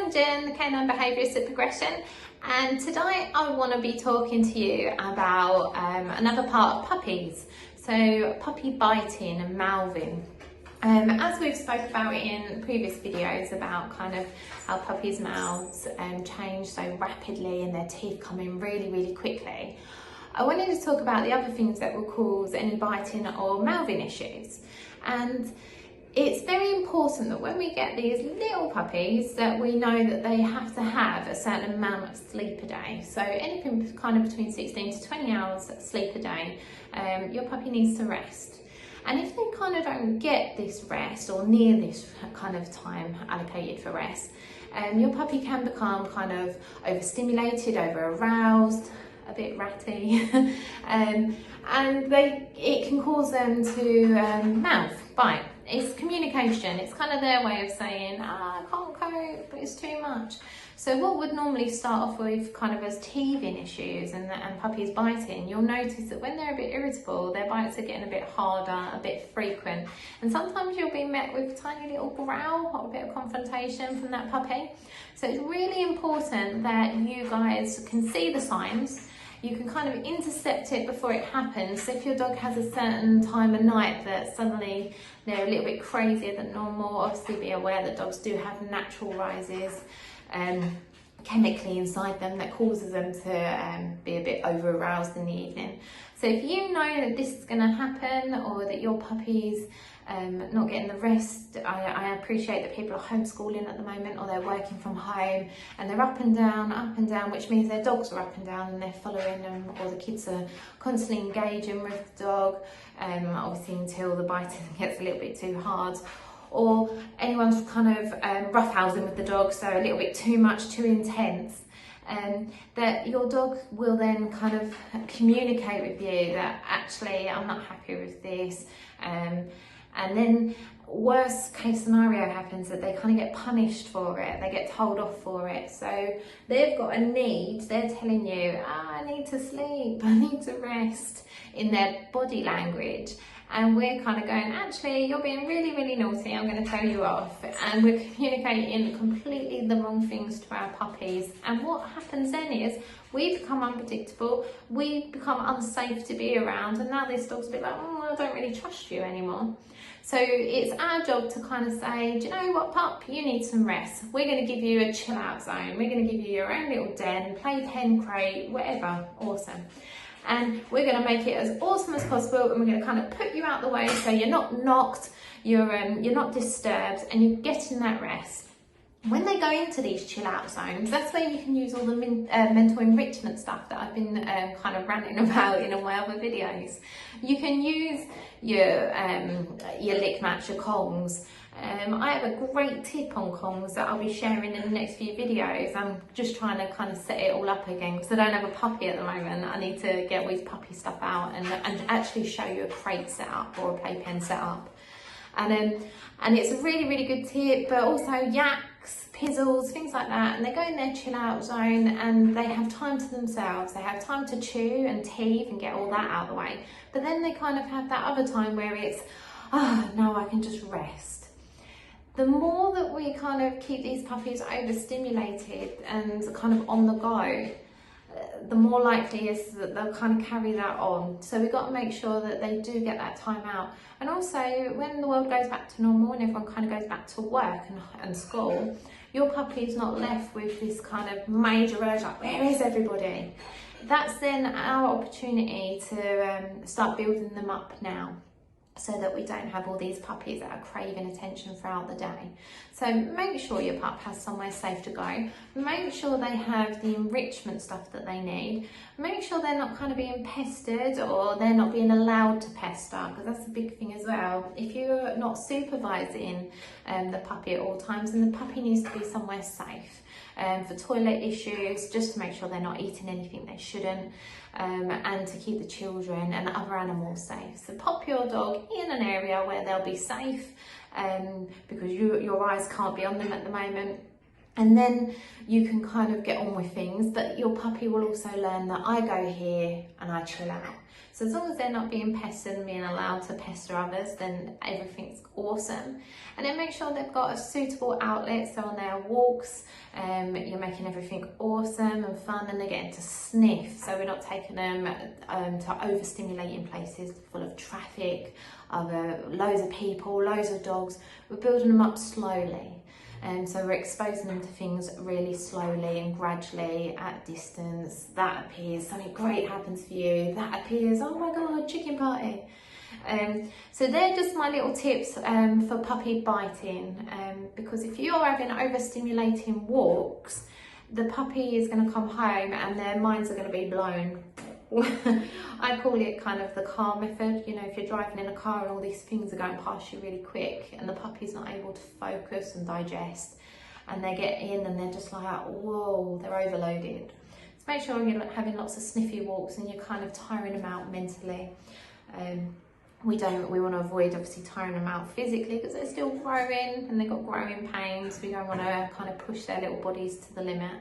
I'm Jen, the canine behaviourist at Progression, and today I want to be talking to you about another part of puppies, so puppy biting and mouthing. As we've spoke about in previous videos about kind of how puppies' mouths change so rapidly and their teeth come in really quickly, I wanted to talk about the other things that will cause any biting or mouthing issues. And it's very important that when we get these little puppies that we know that they have to have a certain amount of sleep a day. So anything kind of between 16 to 20 hours sleep a day, your puppy needs to rest. And if they kind of don't get this rest or near this kind of time allocated for rest, your puppy can become kind of overstimulated, over-aroused, a bit ratty, and it can cause them to mouth, bite. It's communication. It's kind of their way of saying, I can't cope, it's too much. So what would normally start off with kind of as teething issues and puppies biting, you'll notice that when they're a bit irritable, their bites are getting a bit harder, a bit frequent. And sometimes you'll be met with a tiny little growl or a bit of confrontation from that puppy. So it's really important that you guys can see the signs. You can kind of intercept it before it happens. So if your dog has a certain time of night that suddenly they're a little bit crazier than normal, obviously be aware that dogs do have natural rises chemically inside them that causes them to be a bit over aroused in the evening. So if you know that this is going to happen, or that your puppy's not getting the rest, I appreciate that people are homeschooling at the moment, or they're working from home and they're up and down, which means their dogs are up and down and they're following them, or the kids are constantly engaging with the dog, obviously until the biting gets a little bit too hard, or anyone's kind of roughhousing with the dog, so a little bit too much, too intense. That your dog will then kind of communicate with you that actually I'm not happy with this, and then worst case scenario happens that they kind of get punished for it, they get told off for it. So they've got a need, they're telling you, I need to sleep, I need to rest, in their body language. And we're kind of going, actually, you're being really naughty, I'm going to tell you off. And we're communicating completely the wrong things to our puppies. And what happens then is we become unpredictable, we become unsafe to be around, and now this dog's a bit like, oh, I don't really trust you anymore. So it's our job to kind of say, do you know what, pup, you need some rest. We're going to give you a chill out zone. We're going to give you your own little den, playpen, crate, whatever, awesome. And we're going to make it as awesome as possible, and we're going to kind of put you out the way so you're not knocked, you're not disturbed, and you're getting that rest. When they go into these chill out zones, that's where you can use all the mental enrichment stuff that I've been kind of ranting about in all my other videos. You can use your lick match, your Kongs. I have a great tip on Kongs that I'll be sharing in the next few videos. I'm just trying to kind of set it all up again because I don't have a puppy at the moment. I need to get all these puppy stuff out and actually show you a crate setup or a playpen setup. And it's a really good tip, but also yaks, pizzles, things like that, and they go in their chill out zone and they have time to themselves. They have time to chew and teeth and get all that out of the way. But then they kind of have that other time where it's, now I can just rest. The more that we kind of keep these puppies overstimulated and kind of on the go, the more likely is that they'll kind of carry that on. So we've got to make sure that they do get that time out. And also, when the world goes back to normal and everyone kind of goes back to work and school, your puppy's not left with this kind of major urge, like, where is everybody? That's then our opportunity to start building them up now, so that we don't have all these puppies that are craving attention throughout the day. So make sure your pup has somewhere safe to go. Make sure they have the enrichment stuff that they need. Make sure they're not kind of being pestered, or they're not being allowed to pester, because that's a big thing as well. If you're not supervising the puppy at all times, then the puppy needs to be somewhere safe. For toilet issues, just to make sure they're not eating anything they shouldn't, and to keep the children and other animals safe. So pop your dog in an area where they'll be safe, because your eyes can't be on them at the moment. And then you can kind of get on with things, but your puppy will also learn that I go here and I chill out. So as long as they're not being pestered and being allowed to pester others, then everything's awesome. And then make sure they've got a suitable outlet, so on their walks, you're making everything awesome and fun, and they're getting to sniff, so we're not taking them to overstimulating places full of traffic, loads of people, loads of dogs. We're building them up slowly. And so we're exposing them to things really slowly and gradually at distance. That appears, something great happens for you. That appears, oh my God, chicken party. So they're just my little tips for puppy biting. Because if you're having overstimulating walks, the puppy is going to come home and their minds are going to be blown. I call it kind of the car method. You know, if you're driving in a car and all these things are going past you really quick and the puppy's not able to focus and digest, and they get in and they're just like, whoa, they're overloaded. So make sure you're having lots of sniffy walks and you're kind of tiring them out mentally. We want to avoid obviously tiring them out physically because they're still growing and they've got growing pains. We don't want to kind of push their little bodies to the limit.